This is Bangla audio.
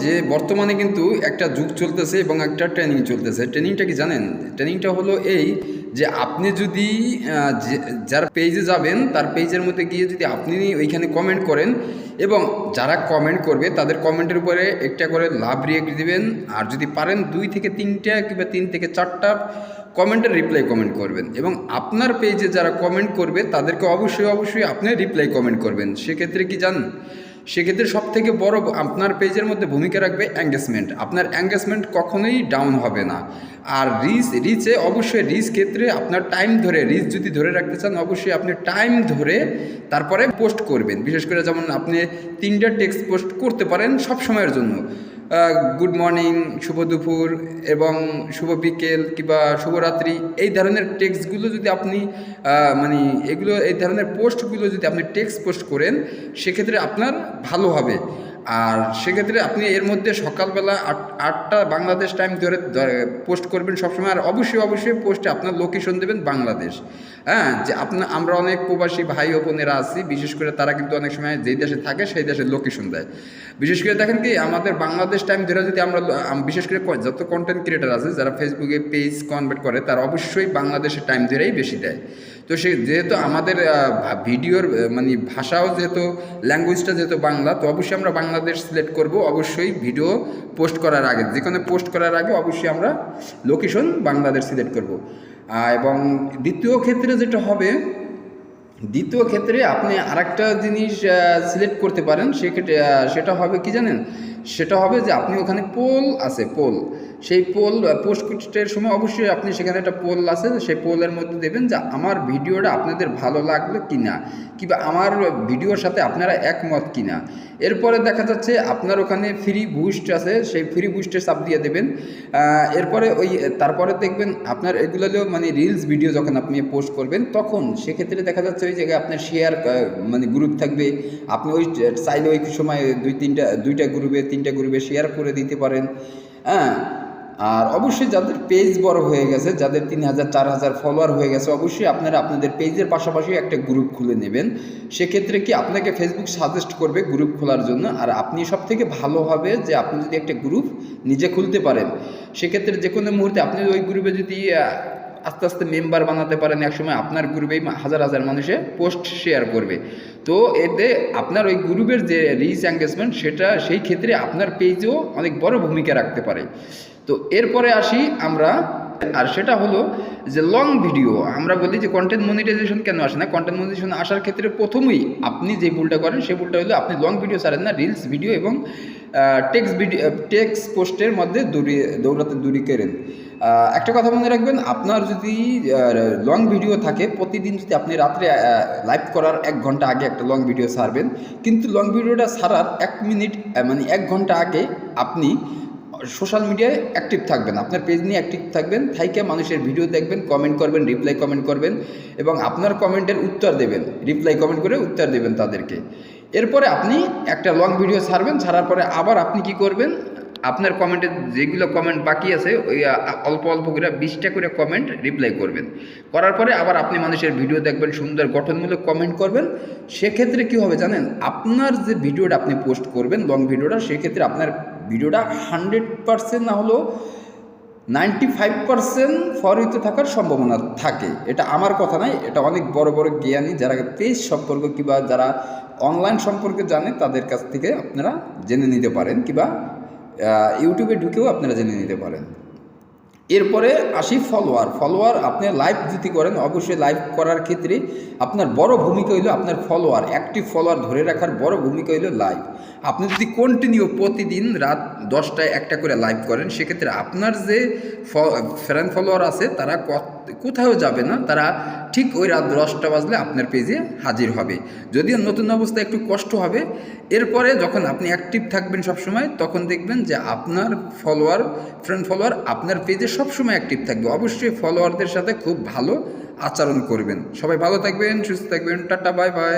যে বর্তমানে কিন্তু একটা যুগ চলতেছে এবং একটা ট্রেনিং চলতেছে। ট্রেনিংটা কি জানেন? ট্রেনিংটা হলো এই যে আপনি যদি যার পেজে যাবেন তার পেজের মধ্যে গিয়ে যদি আপনি ওইখানে কমেন্ট করেন এবং যারা কমেন্ট করবে তাদের কমেন্টের উপরে একটা করে লাভ রিয়েক্ট দিবেন, আর যদি পারেন 2 থেকে 3টা কিংবা 3 থেকে 4টা কমেন্টের রিপ্লাই কমেন্ট করবেন এবং আপনার পেজে যারা কমেন্ট করবে তাদেরকে অবশ্যই আপনি রিপ্লাই কমেন্ট করবেন। সেক্ষেত্রে কি জানেন, সেক্ষেত্রে সবথেকে বড় আপনার পেজের মধ্যে ভূমিকা রাখবে এঙ্গেজমেন্ট। আপনার এঙ্গেজমেন্ট কখনোই ডাউন হবে না। আর রিচে অবশ্যই রিচ ক্ষেত্রে আপনার টাইম ধরে, রিচ যদি ধরে রাখতে চান অবশ্যই আপনি টাইম ধরে তারপরে পোস্ট করবেন। বিশেষ করে যেমন আপনি 3টা টেক্সট পোস্ট করতে পারেন সব সময়ের জন্য, গুড মর্নিং, শুভ দুপুর এবং শুভ বিকেল কিংবা শুভরাত্রি, এই ধরনের টেক্সটগুলো যদি আপনি এই ধরনের পোস্টগুলো যদি আপনি টেক্সট পোস্ট করেন সেক্ষেত্রে আপনার ভালো হবে। আর সেক্ষেত্রে আপনি এর মধ্যে সকালবেলা 8টা বাংলাদেশ টাইম ধরে পোস্ট করবেন সবসময়। আর অবশ্যই পোস্টে আপনার লোকেশন দেবেন বাংলাদেশ। হ্যাঁ, যে আমরা অনেক প্রবাসী ভাই ও বোনেরা আছি, বিশেষ করে তারা কিন্তু অনেক সময় যেই দেশে থাকে সেই দেশের লোকেশন দেয়। বিশেষ করে দেখেন কি আমাদের বাংলাদেশ টাইম ধরে যদি আমরা বিশেষ করে যত কন্টেন্ট ক্রিয়েটার আছে যারা ফেসবুকে পেজ কনভার্ট করে তারা অবশ্যই বাংলাদেশের টাইম ধরেই বেশি দেয়। তো যেহেতু আমাদের ভিডিওর ভাষাও যেহেতু ল্যাঙ্গুয়েজটা যেহেতু বাংলা, তো অবশ্যই আমরা বাংলাদেশ সিলেক্ট করব। অবশ্যই ভিডিও পোস্ট করার আগে, যেখানে পোস্ট করার আগে অবশ্যই আমরা লোকেশন বাংলাদেশ সিলেক্ট করব। এবং দ্বিতীয় ক্ষেত্রে আপনি আরেকটা জিনিস সিলেক্ট করতে পারেন। সেক্ষেত্রে সেটা হবে কি জানেন, সেটা হবে যে আপনি ওখানে পোল আছে, সেই পোল পোস্টের সময় অবশ্যই আপনি সেখানে একটা পোল আছে, সেই পোলের মধ্যে দেবেন যে আমার ভিডিওটা আপনাদের ভালো লাগলো কিনা, কিংবা আমার ভিডিওর সাথে আপনারা একমত কিনা। এরপরে দেখা যাচ্ছে আপনার ওখানে ফ্রি বুস্ট আছে, সেই ফ্রি বুস্টে চাপ দিয়ে দেবেন। এরপরে তারপরে দেখবেন আপনার এগুলো রিলস ভিডিও যখন আপনি পোস্ট করবেন তখন সেক্ষেত্রে দেখা যাচ্ছে ওই জায়গায় আপনার শেয়ার গ্রুপ থাকবে। আপনি চাইলে ওই সময় 2টা গ্রুপে 3টা গ্রুপে শেয়ার করে দিতে পারেন। হ্যাঁ, আর অবশ্যই যাদের পেজ বড় হয়ে গেছে, যাদের 3000 4000 ফলোয়ার হয়ে গেছে, অবশ্যই আপনারা আপনাদের পেজের পাশাপাশি একটা গ্রুপ খুলে নেবেন। সেক্ষেত্রে কি আপনাকে ফেসবুক সাজেস্ট করবে গ্রুপ খোলার জন্য। আর আপনি সবথেকে ভালো হবে যে আপনি যদি একটা গ্রুপ নিজে খুলতে পারেন, সেক্ষেত্রে যে কোনো মুহূর্তে আপনি ওই গ্রুপে যদি আস্তে আস্তে মেম্বার বানাতে পারেন, একসময় আপনার গ্রুপেই হাজার মানুষে পোস্ট শেয়ার করবে। তো এতে আপনার ওই গ্রুপের যে রিচ এঙ্গেজমেন্ট সেই ক্ষেত্রে আপনার পেজও অনেক বড় ভূমিকা রাখতে পারে। তো এরপরে আসি আমরা, আর সেটা হলো যে লং ভিডিও। আমরা বলি যে কন্টেন্ট মনিটাইজেশন কেন আসে না। কন্টেন্ট মনিটাইজেশন আসার ক্ষেত্রে প্রথমেই আপনি যে ভুলটা করেন সেই ভুলটা হলো আপনি লং ভিডিও ছাড়েন না, রিলস ভিডিও এবং টেক্সট পোস্টের মধ্যে দৌড়াতে করেন। একটা কথা মনে রাখবেন, আপনার যদি লং ভিডিও থাকে, প্রতিদিন যদি আপনি রাত্রে লাইভ করার 1 ঘন্টা আগে একটা লং ভিডিও ছাড়বেন, কিন্তু লং ভিডিওটা ছাড়ার 1 ঘন্টা আগে আপনি সোশ্যাল মিডিয়ায় অ্যাক্টিভ থাকবেন, আপনার পেজ নিয়ে অ্যাক্টিভ থাকবেন, থাইকে মানুষের ভিডিও দেখবেন, কমেন্ট করবেন, রিপ্লাই কমেন্ট করবেন এবং আপনার কমেন্টের উত্তর দেবেন, রিপ্লাই কমেন্ট করে উত্তর দেবেন তাদেরকে। এরপরে আপনি একটা লং ভিডিও ছাড়ার পরে আবার আপনি কি করবেন, আপনার কমেন্টে যেগুলো কমেন্ট বাকি আছে ওই অল্প করে 20টা করে কমেন্ট রিপ্লাই করবেন। করার পরে আবার আপনি মানুষের ভিডিও দেখবেন, সুন্দর গঠনমূলক কমেন্ট করবেন। সেক্ষেত্রে কি হবে জানেন, আপনার যে ভিডিওটা আপনি পোস্ট করবেন লং ভিডিওটা, সেক্ষেত্রে আপনার ভিডিওটা 100% না হলেও 95% ফলোইতে থাকার সম্ভাবনা থাকে। এটা আমার কথা নয়, এটা অনেক বড় জ্ঞানী যারা পেজ সম্পর্কে কিংবা যারা অনলাইন সম্পর্কে জানে তাদের কাছ থেকে আপনারা জেনে নিতে পারেন, কিংবা ইউটিউবে ঢুকেও আপনারা জেনে নিতে পারেন। এরপরে আসি ফলোয়ার। আপনি লাইভ যদি করেন, অবশ্যই লাইভ করার ক্ষেত্রে আপনার বড় ভূমিকা হইল আপনার ফলোয়ার, অ্যাক্টিভ ফলোয়ার ধরে রাখার বড় ভূমিকা হইল লাইভ। আপনি যদি কন্টিনিউ প্রতিদিন রাত 10টায় একটা করে লাইভ করেন, সেক্ষেত্রে আপনার যে ফ্যান ফলোয়ার আছে তারা কোথাও যাবে না, তারা ঠিক ওই রাত 10টা বাজলে আপনার পেজে হাজির হবে। যদিও নতুন অবস্থায় একটু কষ্ট হবে, এরপরে যখন আপনি অ্যাক্টিভ থাকবেন সবসময়, তখন দেখবেন যে আপনার ফ্রেন্ড ফলোয়ার আপনার পেজে সবসময় অ্যাক্টিভ থাকবে। অবশ্যই ফলোয়ারদের সাথে খুব ভালো আচরণ করবেন। সবাই ভালো থাকবেন, সুস্থ থাকবেন, টাটা, বাই বাই।